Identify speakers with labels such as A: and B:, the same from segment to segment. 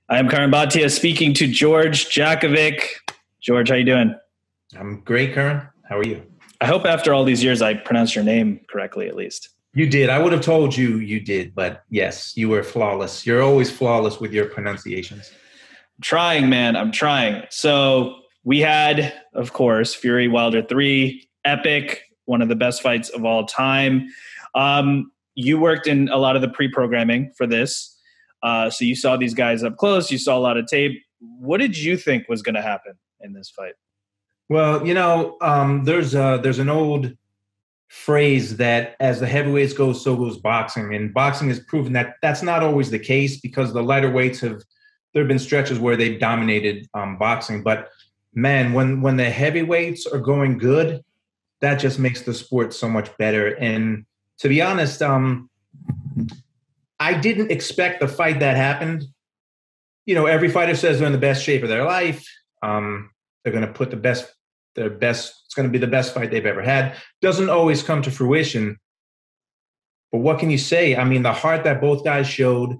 A: I'm Curran Bhatia speaking to George Jakovic. George, how you doing?
B: I'm great, Curran. How are you?
A: I hope after all these years I pronounced your name correctly at least.
B: You did. I would have told you you did, but yes, you were flawless. You're always flawless with your pronunciations.
A: I'm trying, man. I'm trying. So we had, of course, Fury Wilder 3, epic, one of the best fights of all time. You worked in a lot of the pre-programming for this. So you saw these guys up close. You saw a lot of tape. What did you think was going to happen in this fight?
B: Well, there's an old phrase that as the heavyweights go, so goes boxing. And boxing has proven that that's not always the case because the lighter weights there have been stretches where they've dominated boxing. But man, when the heavyweights are going good, that just makes the sport so much better. And to be honest, I didn't expect the fight that happened. Every fighter says they're in the best shape of their life. They're going to put their best. It's going to be the best fight they've ever had. Doesn't always come to fruition. But what can you say? I mean, the heart that both guys showed,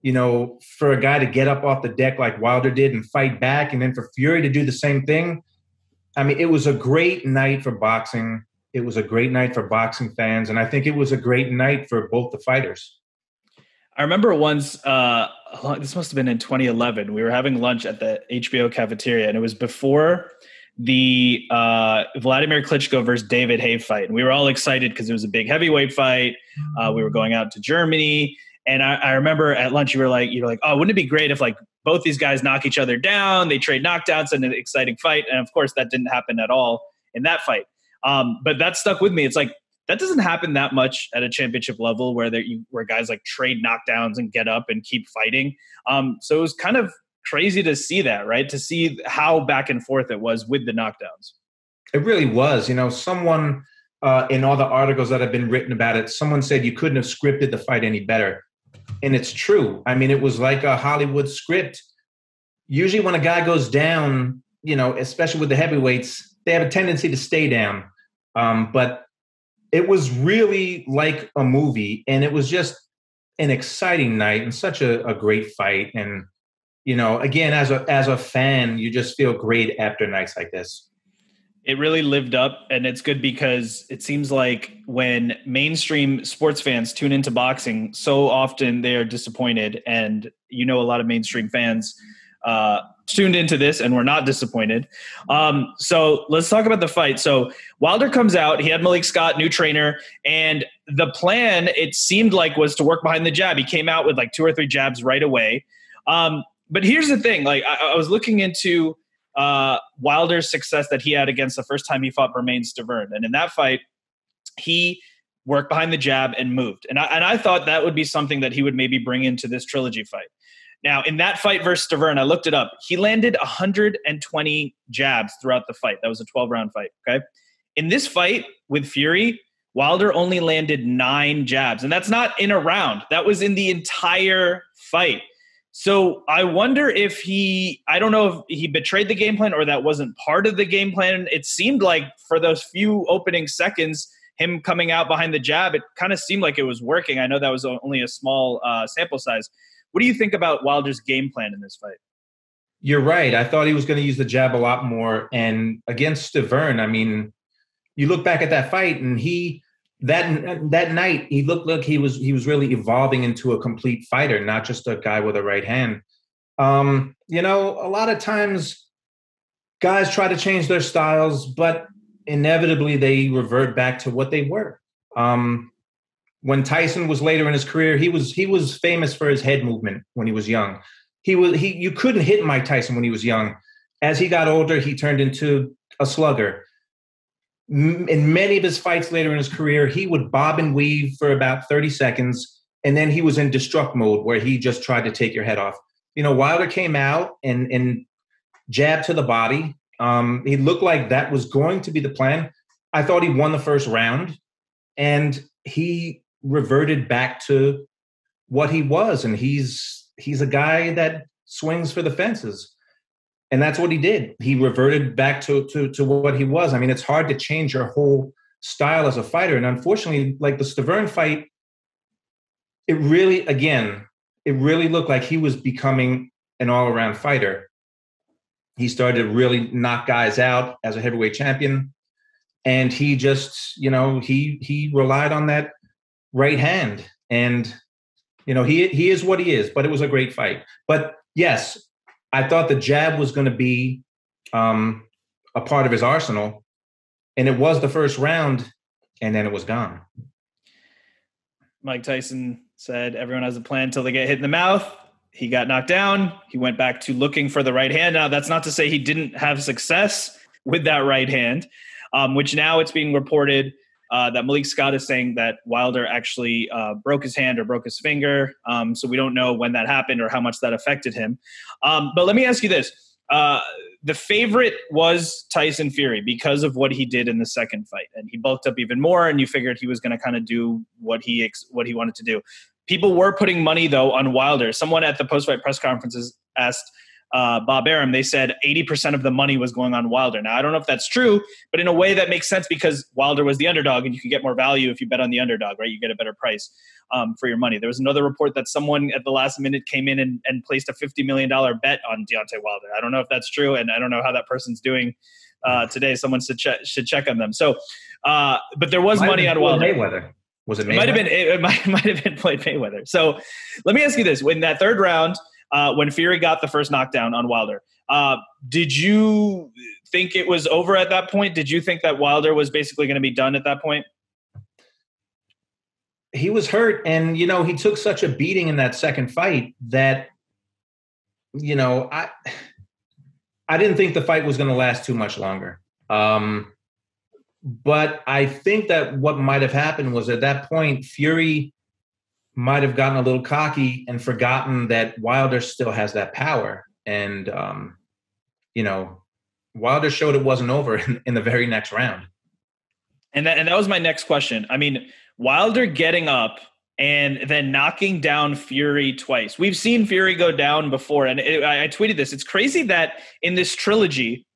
B: for a guy to get up off the deck like Wilder did and fight back, and then for Fury to do the same thing. I mean, it was a great night for boxing. It was a great night for boxing fans. And I think it was a great night for both the fighters.
A: I remember once, this must have been in 2011, we were having lunch at the HBO cafeteria, and it was before the Vladimir Klitschko versus David Haye fight. And we were all excited because it was a big heavyweight fight. We were going out to Germany. And I remember at lunch, you were like, oh, wouldn't it be great if like both these guys knock each other down, they trade knockdowns in an exciting fight. And of course that didn't happen at all in that fight. But that stuck with me. It's like, that doesn't happen that much at a championship level where guys like trade knockdowns and get up and keep fighting. So it was kind of crazy to see that, right? To see how back and forth it was with the knockdowns.
B: It really was. Someone in all the articles that have been written about it, someone said you couldn't have scripted the fight any better. And it's true. I mean, it was like a Hollywood script. Usually when a guy goes down, especially with the heavyweights, they have a tendency to stay down. But it was really like a movie, and it was just an exciting night and such a great fight. And, again, as a fan, you just feel great after nights like this.
A: It really lived up, and it's good because it seems like when mainstream sports fans tune into boxing, so often they are disappointed. And, a lot of mainstream fans tuned into this and were not disappointed. So let's talk about the fight. So Wilder comes out, he had Malik Scott, new trainer, and the plan, it seemed like, was to work behind the jab. He came out with like 2 or 3 jabs right away. But here's the thing, like I was looking into Wilder's success that he had against the first time he fought Bermane Stiverne. And in that fight, he worked behind the jab and moved. And I thought that would be something that he would maybe bring into this trilogy fight. Now, in that fight versus Stiverne, I looked it up. He landed 120 jabs throughout the fight. That was a 12-round fight, okay? In this fight with Fury, Wilder only landed 9 jabs. And that's not in a round. That was in the entire fight. So I wonder if I don't know if he betrayed the game plan or that wasn't part of the game plan. It seemed like for those few opening seconds, him coming out behind the jab, it kind of seemed like it was working. I know that was only a small sample size. What do you think about Wilder's game plan in this fight?
B: You're right. I thought he was going to use the jab a lot more. And against Stiverne, I mean, you look back at that fight, and that night he looked like he was really evolving into a complete fighter, not just a guy with a right hand. A lot of times guys try to change their styles, but inevitably they revert back to what they were. When Tyson was later in his career, he was famous for his head movement when he was young. You couldn't hit Mike Tyson when he was young. As he got older, he turned into a slugger. In many of his fights later in his career, he would bob and weave for about 30 seconds, and then he was in destruct mode where he just tried to take your head off. Wilder came out and jabbed to the body. He looked like that was going to be the plan. I thought he won the first round, and he reverted back to what he was, and he's a guy that swings for the fences. And that's what he did. He reverted back to what he was. I mean, it's hard to change your whole style as a fighter. And unfortunately, like the Stiverne fight, it really looked like he was becoming an all-around fighter. He started to really knock guys out as a heavyweight champion. And he just, he relied on that right hand. And, he is what he is, but it was a great fight. But yes, I thought the jab was going to be a part of his arsenal. And it was the first round, and then it was gone.
A: Mike Tyson said everyone has a plan until they get hit in the mouth. He got knocked down. He went back to looking for the right hand. Now, that's not to say he didn't have success with that right hand, which now it's being reported that Malik Scott is saying that Wilder actually broke his hand or broke his finger. So we don't know when that happened or how much that affected him. But let me ask you this. The favorite was Tyson Fury because of what he did in the second fight. And he bulked up even more, and you figured he was going to kind of do what he wanted to do. People were putting money, though, on Wilder. Someone at the post-fight press conferences asked Bob Arum, they said 80% of the money was going on Wilder. Now, I don't know if that's true, but in a way that makes sense because Wilder was the underdog, and you can get more value if you bet on the underdog, right? You get a better price for your money. There was another report that someone at the last minute came in and placed a $50 million bet on Deontay Wilder. I don't know if that's true, and I don't know how that person's doing today. Someone should check on them. So, but there was money on Wilder.
B: Mayweather. Was it Mayweather?
A: It might have been Floyd Mayweather. So let me ask you this. When that third round, when Fury got the first knockdown on Wilder, did you think it was over at that point? Did you think that Wilder was basically going to be done at that point?
B: He was hurt, and, he took such a beating in that second fight that, I didn't think the fight was going to last too much longer. But I think that what might have happened was at that point, Fury might have gotten a little cocky and forgotten that Wilder still has that power. And, Wilder showed it wasn't over in the very next round.
A: And that was my next question. I mean, Wilder getting up and then knocking down Fury twice. We've seen Fury go down before. And I tweeted this. It's crazy that in this trilogy,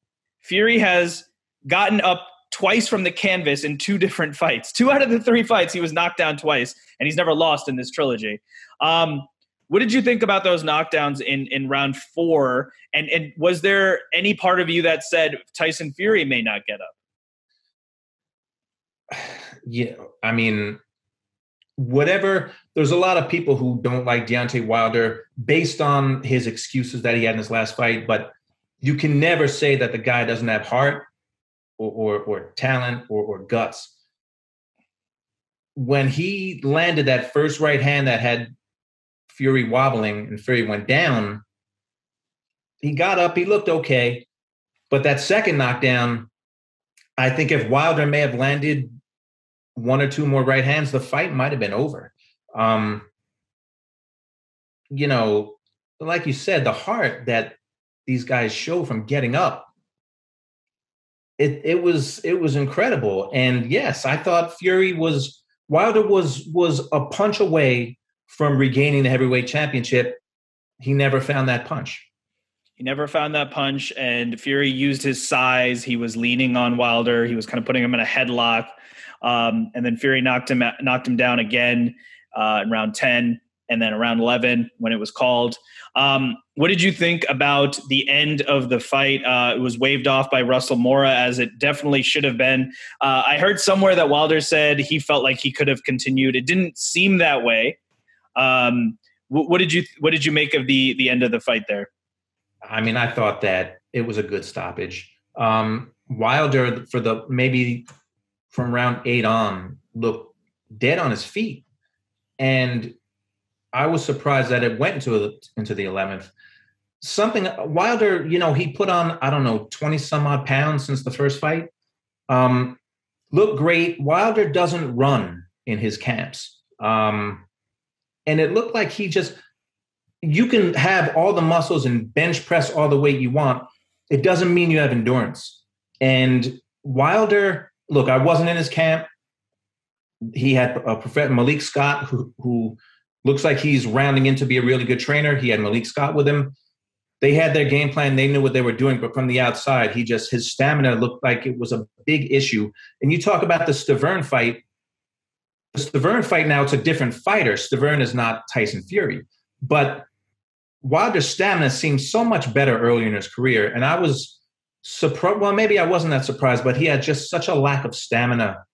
A: Fury has gotten up twice from the canvas in two different fights. 2 out of the 3 fights, he was knocked down twice, and he's never lost in this trilogy. What did you think about those knockdowns in round 4? And was there any part of you that said Tyson Fury may not get up?
B: Yeah, I mean, whatever. There's a lot of people who don't like Deontay Wilder based on his excuses that he had in his last fight, but you can never say that the guy doesn't have heart or talent or guts. When he landed that first right hand that had Fury wobbling and Fury went down, he got up, he looked okay. But that second knockdown, I think if Wilder may have landed 1 or 2 more right hands, the fight might have been over. Like you said, the heart that these guys show from getting up, it was incredible. And yes, I thought Wilder was a punch away from regaining the heavyweight championship. He never found that punch. And Fury used his size. He was leaning on Wilder. He was kind of putting him in a headlock. And then Fury knocked him down again in round 10, and then around 11 when it was called. What did you think about the end of the fight? It was waved off by Russell Mora, as it definitely should have been. I heard somewhere that Wilder said he felt like he could have continued. It didn't seem that way. What did you make of the end of the fight there? I mean, I thought that it was a good stoppage. Wilder, maybe from round 8 on, looked dead on his feet. And I was surprised that it went into the 11th. Wilder, he put on, I don't know, 20 some odd pounds since the first fight. Looked great. Wilder doesn't run in his camps. And it looked like you can have all the muscles and bench press all the weight you want. It doesn't mean you have endurance. And Wilder, look, I wasn't in his camp. He had a professor, Malik Scott, who looks like he's rounding in to be a really good trainer. He had Malik Scott with him. They had their game plan. They knew what they were doing. But from the outside, his stamina looked like it was a big issue. And you talk about the Stavern fight. The Stavern fight now, it's a different fighter. Stavern is not Tyson Fury. But Wilder's stamina seemed so much better earlier in his career. And I was surprised. Well, maybe I wasn't that surprised, but he had just such a lack of stamina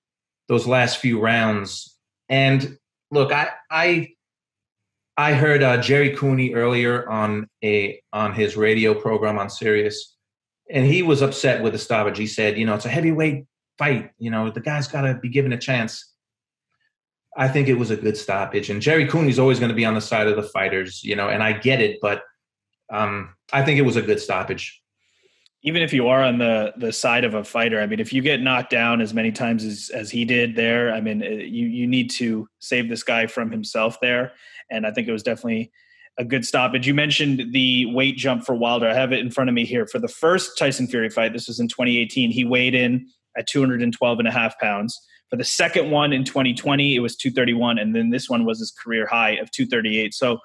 B: those last few rounds. And look, I heard Jerry Cooney earlier on his radio program on Sirius, and he was upset with the stoppage. He said, it's a heavyweight fight. The guy's got to be given a chance. I think it was a good stoppage. And Jerry Cooney's always going to be on the side of the fighters, and I get it, but I think it was a good stoppage.
A: Even if you are on the side of a fighter, I mean, if you get knocked down as many times as he did there, I mean, you need to save this guy from himself there. And I think it was definitely a good stoppage. You mentioned the weight jump for Wilder. I have it in front of me here. For the first Tyson Fury fight, this was in 2018, he weighed in at 212.5 pounds. For the second one in 2020, it was 231. And then this one was his career high of 238. So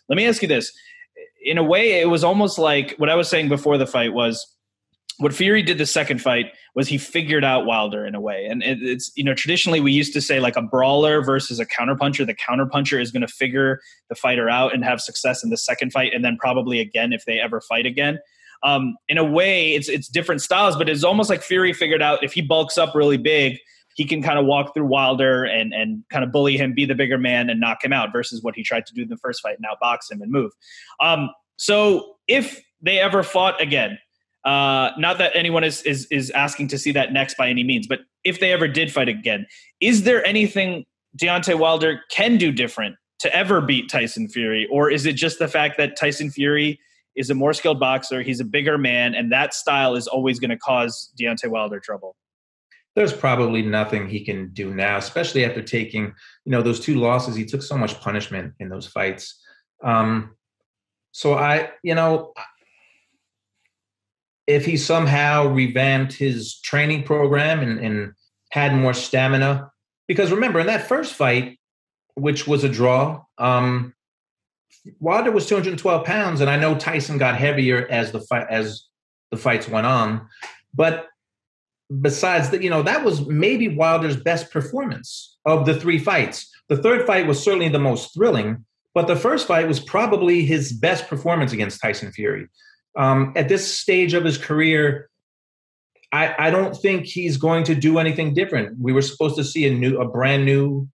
A: let me ask you this. In a way, it was almost like what I was saying before the fight was, what Fury did the second fight was he figured out Wilder in a way. And it's, traditionally we used to say like a brawler versus a counterpuncher. The counterpuncher is going to figure the fighter out and have success in the second fight, and then probably again if they ever fight again. In a way, it's different styles, but it's almost like Fury figured out if he bulks up really big, he can kind of walk through Wilder and kind of bully him, be the bigger man, and knock him out versus what he tried to do in the first fight, now box him and move. So if they ever fought again, not that anyone is asking to see that next by any means, but if they ever did fight again, is there anything Deontay Wilder can do different to ever beat Tyson Fury? Or is it just the fact that Tyson Fury is a more skilled boxer, he's a bigger man, and that style is always going to cause Deontay Wilder trouble?
B: There's probably nothing he can do now, especially after taking, those two losses. He took so much punishment in those fights. If he somehow revamped his training program and had more stamina, because remember in that first fight, which was a draw, Wilder was 212 pounds, and I know Tyson got heavier as the fights went on, but besides that, that was maybe Wilder's best performance of the three fights. The third fight was certainly the most thrilling, but the first fight was probably his best performance against Tyson Fury. At this stage of his career, I don't think he's going to do anything different. We were supposed to see a brand new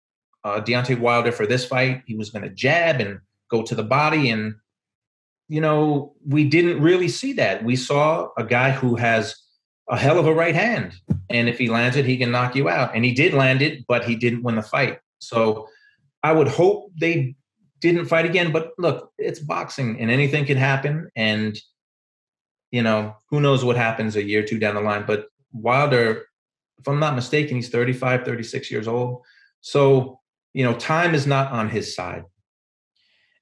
B: Deontay Wilder for this fight. He was going to jab and go to the body, and we didn't really see that. We saw a guy who has a hell of a right hand, and if he lands it, he can knock you out. And he did land it, but he didn't win the fight. So I would hope they didn't fight again. But look, it's boxing, and anything can happen. And who knows what happens a year or two down the line. But Wilder, if I'm not mistaken, he's 35, 36 years old. So, time is not on his side.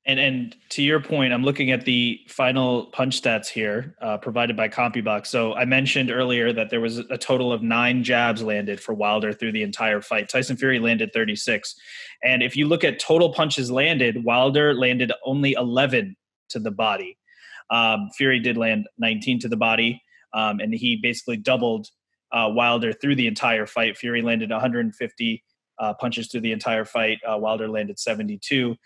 A: And to your point, I'm looking at the final punch stats here provided by CompuBox. So I mentioned earlier that there was a total of 9 jabs landed for Wilder through the entire fight. Tyson Fury landed 36. And if you look at total punches landed, Wilder landed only 11 to the body. Fury did land 19 to the body, and he basically doubled Wilder through the entire fight. Fury landed 150 punches through the entire fight. Wilder landed 72.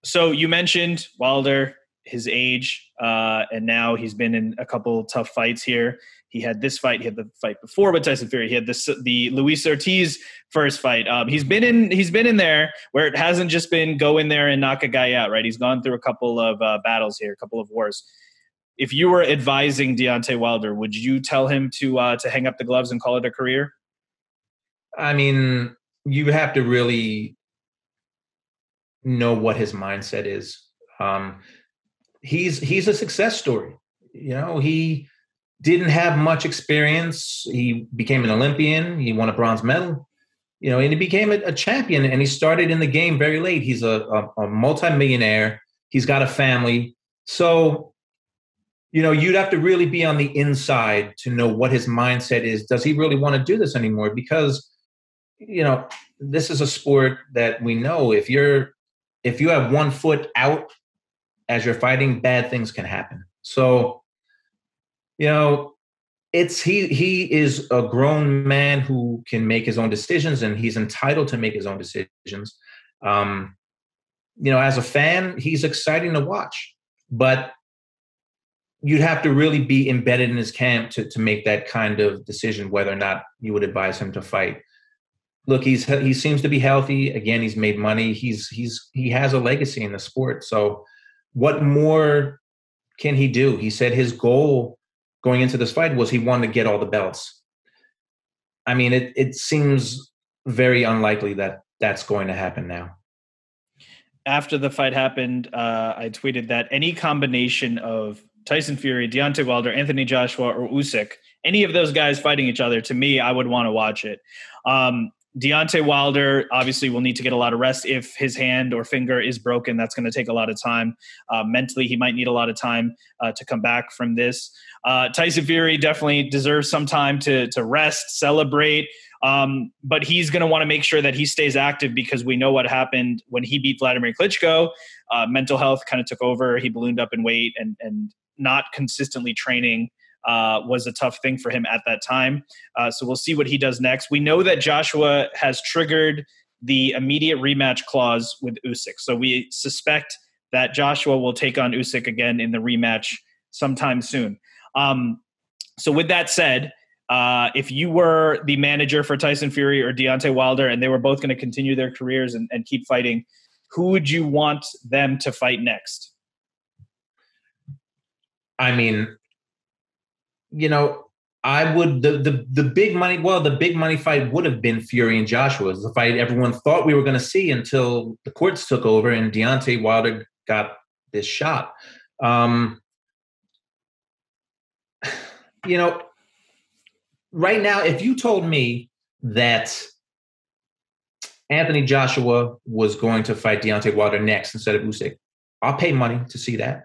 A: So you mentioned Wilder, his age, and now he's been in a couple tough fights here. He had this fight. He had the fight before with Tyson Fury. He had the Luis Ortiz first fight. He's been in there where it hasn't just been go in there and knock a guy out, right? He's gone through a couple of battles here, a couple of wars. If you were advising Deontay Wilder, would you tell him to hang up the gloves and call it a career?
B: I mean, you have to really know what his mindset is. He's a success story. He didn't have much experience. He became an Olympian. He won a bronze medal, and he became a champion, and he started in the game very late. He's a multimillionaire. He's got a family. So, you'd have to really be on the inside to know what his mindset is. Does he really want to do this anymore? Because, this is a sport that we know if you have one foot out as you're fighting, bad things can happen. So, he is a grown man who can make his own decisions, and he's entitled to make his own decisions. As a fan, he's exciting to watch. but you'd have to really be embedded in his camp to make that kind of decision whether or not you would advise him to fight. Look, he seems to be healthy. Again, he's made money. He has a legacy in the sport. So what more can he do? He said his goal going into this fight was he wanted to get all the belts. I mean, it seems very unlikely that that's going to happen now.
A: After the fight happened, I tweeted that any combination of Tyson Fury, Deontay Wilder, Anthony Joshua, or Usyk, any of those guys fighting each other, to me, I would want to watch it. Deontay Wilder obviously will need to get a lot of rest. If his hand or finger is broken, that's going to take a lot of time. Mentally, he might need a lot of time to come back from this. Tyson Fury definitely deserves some time to rest, celebrate. But he's going to want to make sure that he stays active because we know what happened when he beat Vladimir Klitschko. Mental health kind of took over. He ballooned up in weight and not consistently training was a tough thing for him at that time. So we'll see what he does next. We know that Joshua has triggered the immediate rematch clause with Usyk. So we suspect that Joshua will take on Usyk again in the rematch sometime soon. So with that said, if you were the manager for Tyson Fury or Deontay Wilder and they were both going to continue their careers and keep fighting, who would you want them to fight next?
B: I mean, I would the big money. Well, the big money fight would have been Fury and Joshua. It's the fight everyone thought we were going to see until the courts took over and Deontay Wilder got this shot. Right now, if you told me that Anthony Joshua was going to fight Deontay Wilder next instead of Usyk, I'll pay money to see that.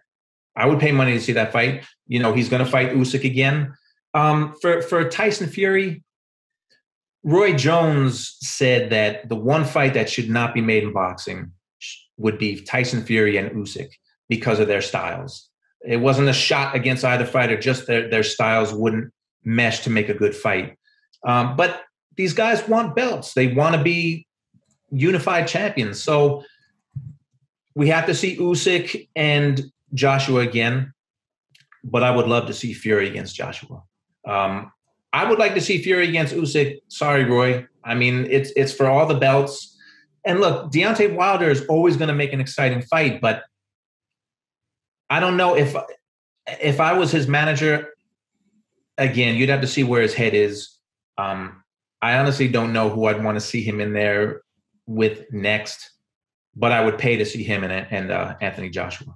B: I would pay money to see that fight. He's going to fight Usyk again. For Tyson Fury, Roy Jones said that the one fight that should not be made in boxing would be Tyson Fury and Usyk because of their styles. It wasn't a shot against either fighter, just their styles wouldn't mesh to make a good fight. But these guys want belts. They want to be unified champions. So we have to see Usyk and Joshua again, but I would love to see Fury against Joshua. I would like to see Fury against Usyk. Sorry, Roy. I mean, it's for all the belts. And look, Deontay Wilder is always going to make an exciting fight, but I don't know if I was his manager, again, you'd have to see where his head is. I honestly don't know who I'd want to see him in there with next, but I would pay to see him and Anthony Joshua.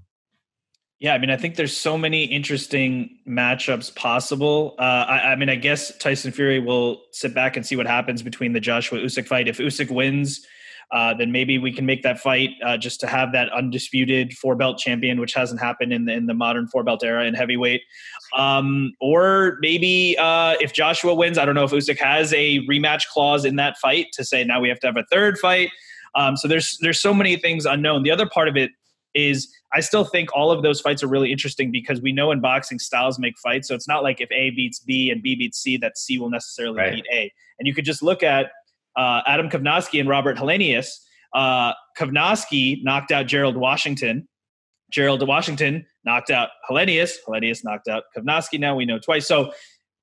A: Yeah, I mean, I think there's so many interesting matchups possible. I mean, I guess Tyson Fury will sit back and see what happens between the Joshua-Usyk fight. If Usyk wins, then maybe we can make that fight just to have that undisputed four-belt champion, which hasn't happened in the modern four-belt era in heavyweight. Or maybe if Joshua wins, I don't know if Usyk has a rematch clause in that fight to say now we have to have a third fight. So there's so many things unknown. The other part of it is I still think all of those fights are really interesting because we know in boxing styles make fights. So it's not like if A beats B and B beats C, that C will necessarily beat A. And you could just look at Adam Kovnowski and Robert Helenius. Kovnowski knocked out Gerald Washington. Gerald Washington knocked out Helenius. Helenius knocked out Kovnowski. Now we know twice. So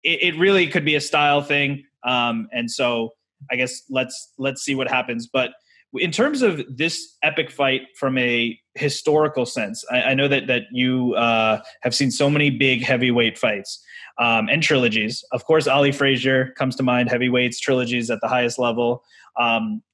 A: it really could be a style thing. And so I guess let's see what happens. But in terms of this epic fight from a historical sense, I know that you have seen so many big heavyweight fights and trilogies. Of course, Ali Frazier comes to mind, heavyweights, trilogies at the highest level.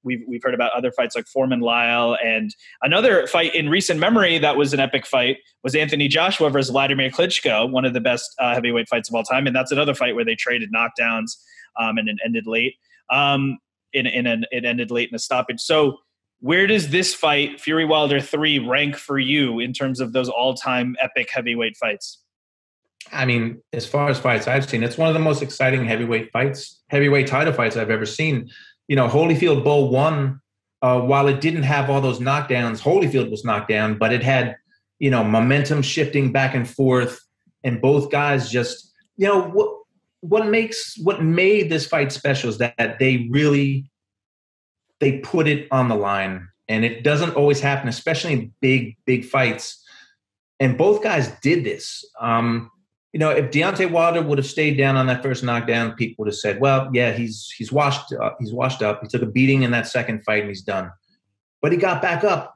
A: We've heard about other fights like Foreman-Lyle, and another fight in recent memory that was an epic fight was Anthony Joshua versus Vladimir Klitschko, one of the best heavyweight fights of all time. And that's another fight where they traded knockdowns and it ended late. It ended late in a stoppage. So where does this fight, Fury Wilder 3, rank for you in terms of those all-time epic heavyweight fights?
B: I mean, as far as fights I've seen, it's one of the most exciting heavyweight title fights I've ever seen. Holyfield Bowl 1, while it didn't have all those knockdowns, Holyfield was knocked down, but it had, momentum shifting back and forth, and both guys just, what made this fight special is that they put it on the line, and it doesn't always happen, especially in big fights. And both guys did this. If Deontay Wilder would have stayed down on that first knockdown, people would have said, well, yeah, he's washed up. He's washed up. He took a beating in that second fight and he's done. But he got back up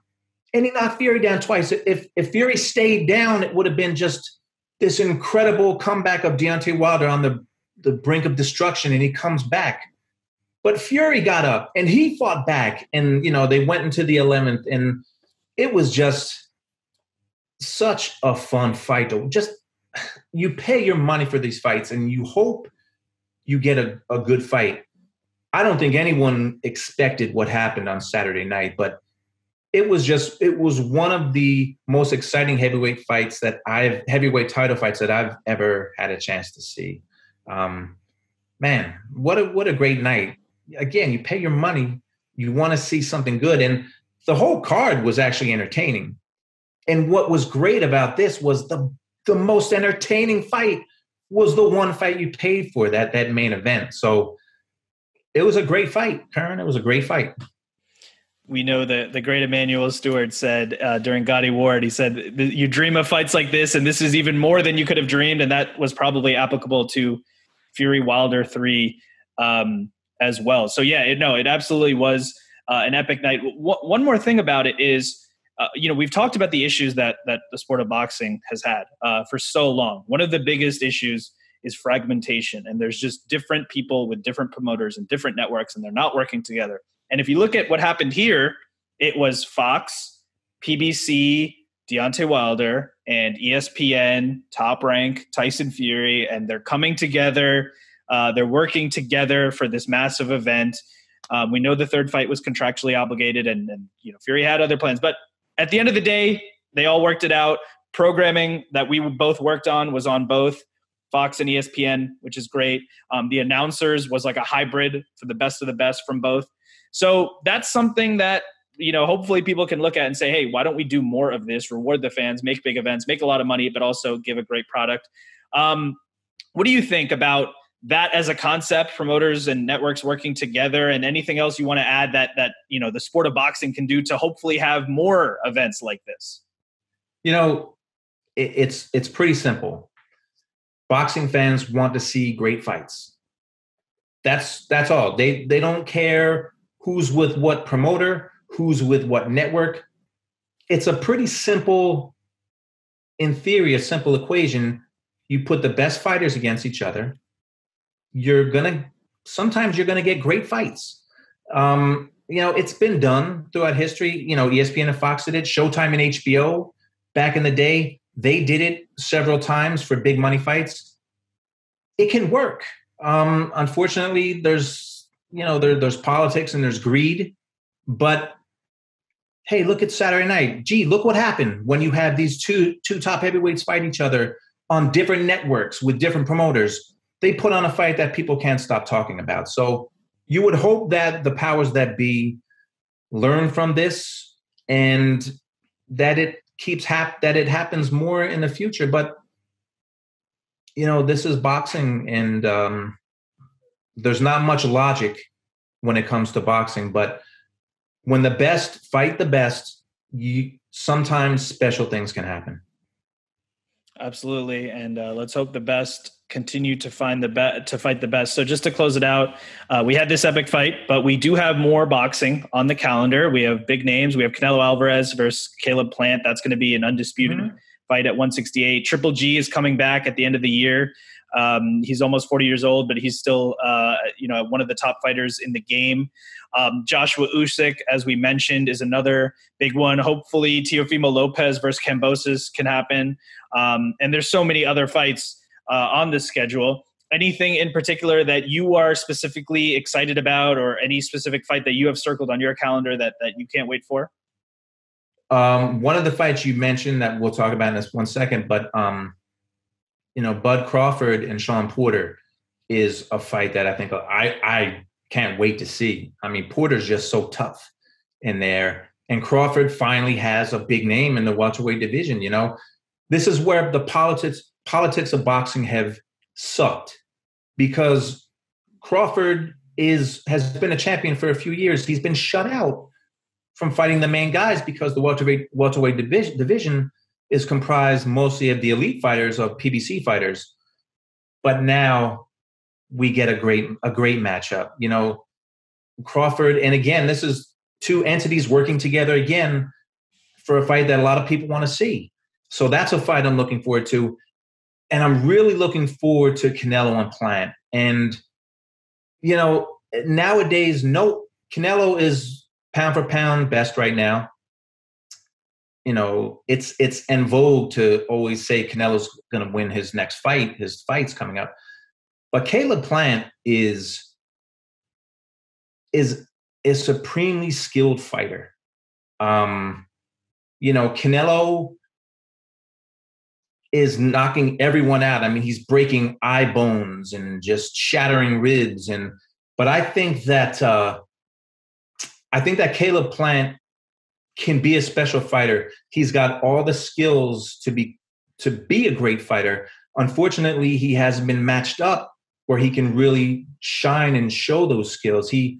B: and he knocked Fury down twice. If Fury stayed down, it would have been just this incredible comeback of Deontay Wilder on the brink of destruction, and he comes back. But Fury got up and he fought back, and they went into the 11th, and it was just such a fun fight. You pay your money for these fights and you hope you get a good fight. I don't think anyone expected what happened on Saturday night, but it was one of the most exciting heavyweight title fights that I've ever had a chance to see. Man, what a great night. Again, you pay your money, you want to see something good. And the whole card was actually entertaining. And what was great about this was the most entertaining fight was the one fight you paid for, that main event. So it was a great fight, Curran. It was a great fight.
A: We know that the great Emmanuel Stewart said during Gotti Ward, he said, you dream of fights like this, and this is even more than you could have dreamed. And that was probably applicable to Fury Wilder 3 as well. So yeah, it absolutely was an epic night. One more thing about it is, we've talked about the issues that the sport of boxing has had for so long. One of the biggest issues is fragmentation, and there's just different people with different promoters and different networks, and they're not working together. And if you look at what happened here, it was Fox, PBC, Deontay Wilder, and ESPN, Top Rank, Tyson Fury, and they're coming together. They're working together for this massive event. We know the third fight was contractually obligated, and Fury had other plans. But at the end of the day, they all worked it out. Programming that we both worked on was on both Fox and ESPN, which is great. The announcers was like a hybrid for the best of the best from both. So that's something that, hopefully people can look at and say, hey, why don't we do more of this, reward the fans, make big events, make a lot of money, but also give a great product. What do you think about that as a concept, promoters and networks working together, and anything else you want to add that the sport of boxing can do to hopefully have more events like this?
B: It's pretty simple. Boxing fans want to see great fights. That's all. They don't care who's with what promoter, who's with what network. It's a pretty simple, in theory, a simple equation. You put the best fighters against each other. Sometimes you're gonna get great fights. It's been done throughout history. ESPN and Fox did it. Showtime and HBO back in the day, they did it several times for big money fights. It can work. Unfortunately, there's politics and there's greed. But hey, look at Saturday night. Gee, look what happened when you had these two top heavyweights fight each other on different networks with different promoters. They put on a fight that people can't stop talking about. So you would hope that the powers that be learn from this and that it happens more in the future. But this is boxing, and there's not much logic when it comes to boxing. But when the best fight the best, sometimes special things can happen.
A: Absolutely, and let's hope the best continue to fight the best. So just to close it out, we had this epic fight, but we do have more boxing on the calendar. We have big names. We have Canelo Alvarez versus Caleb Plant. That's going to be an undisputed fight at 168. Triple G is coming back at the end of the year. He's almost 40 years old, but he's still, one of the top fighters in the game. Joshua Usyk, as we mentioned, is another big one. Hopefully Teofimo Lopez versus Kambosos can happen. And there's so many other fights on the schedule. Anything in particular that you are specifically excited about, or any specific fight that you have circled on your calendar that you can't wait for?
B: One of the fights you mentioned that we'll talk about in this 1 second, but Bud Crawford and Sean Porter is a fight that I think I can't wait to see. I mean, Porter's just so tough in there, and Crawford finally has a big name in the welterweight division. This is where the politics of boxing have sucked, because Crawford has been a champion for a few years. He's been shut out from fighting the main guys because the welterweight division is comprised mostly of the elite fighters, of PBC fighters. But now we get a great matchup. You know, Crawford, and again, this is two entities working together again for a fight that a lot of people want to see. So that's a fight I'm looking forward to. And I'm really looking forward to Canelo and Plant. And, you know, nowadays, Canelo is pound for pound best right now. You know, it's en vogue to always say Canelo's going to win his next fight. His fight's coming up. But Caleb Plant is a supremely skilled fighter. You know, Canelo is knocking everyone out. I mean, he's breaking eye bones and just shattering ribs. But I think that Caleb Plant can be a special fighter. He's got all the skills to be a great fighter. Unfortunately, he hasn't been matched up where he can really shine and show those skills. He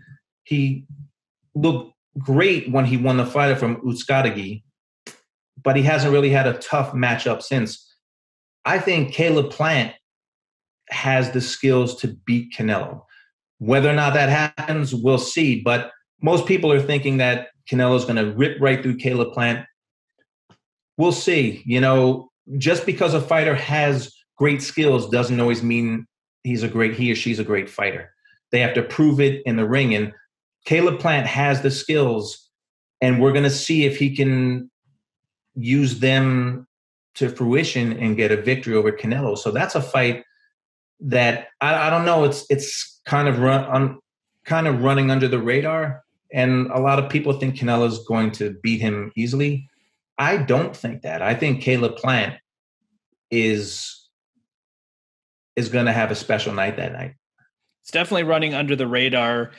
B: looked great when he won the fight from Uzcategui, but he hasn't really had a tough matchup since. I think Caleb Plant has the skills to beat Canelo. Whether or not that happens, we'll see. But most people are thinking that Canelo's going to rip right through Caleb Plant. We'll see. You know, just because a fighter has great skills doesn't always mean he or she's a great fighter. They have to prove it in the ring. And Caleb Plant has the skills, and we're going to see if he can use them to fruition and get a victory over Canelo. So that's a fight that I don't know. It's kind of running under the radar, and a lot of people think Canelo's going to beat him easily. I don't think that. I think Caleb Plant is going to have a special night that night.
A: It's definitely running under the radar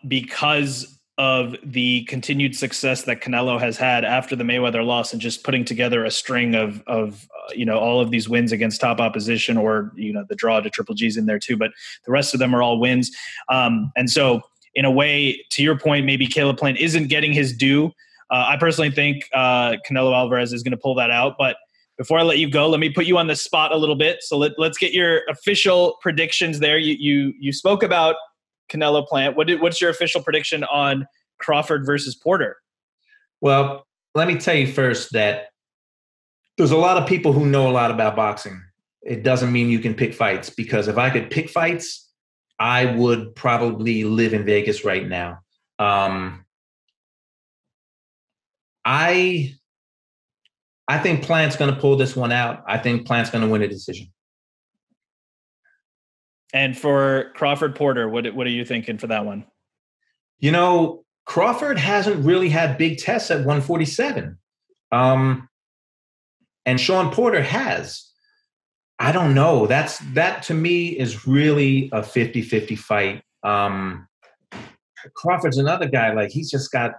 A: because of the continued success that Canelo has had after the Mayweather loss, and just putting together a string of all of these wins against top opposition, or, you know, the draw to Triple G's in there too, but the rest of them are all wins. And so in a way, to your point, maybe Caleb Plant isn't getting his due. I personally think Canelo Alvarez is going to pull that out, but before I let you go, let me put you on the spot a little bit. So let's get your official predictions there. You spoke about Canelo Plant. What's your official prediction on Crawford versus Porter?
B: Well, let me tell you first that there's a lot of people who know a lot about boxing. It doesn't mean you can pick fights, because if I could pick fights, I would probably live in Vegas right now. I think Plant's going to pull this one out. I think Plant's going to win a decision.
A: And for Crawford Porter, what are you thinking for that one?
B: You know, Crawford hasn't really had big tests at 147. And Sean Porter has. I don't know. That to me is really a 50-50 fight. Crawford's another guy, like, he's just got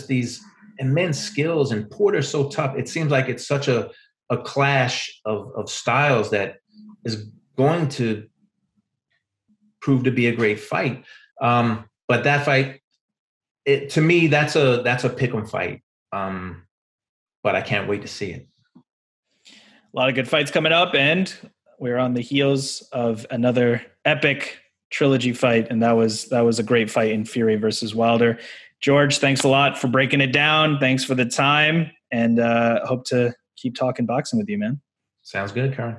B: these immense skills, and Porter's so tough. It seems like it's such a clash of styles that is going to prove to be a great fight. But that fight, to me, that's a pick'em fight. But I can't wait to see it.
A: A lot of good fights coming up, and we're on the heels of another epic trilogy fight, and that was a great fight in Fury versus Wilder. George, thanks a lot for breaking it down. Thanks for the time, and hope to keep talking boxing with you, man.
B: Sounds good, Curran.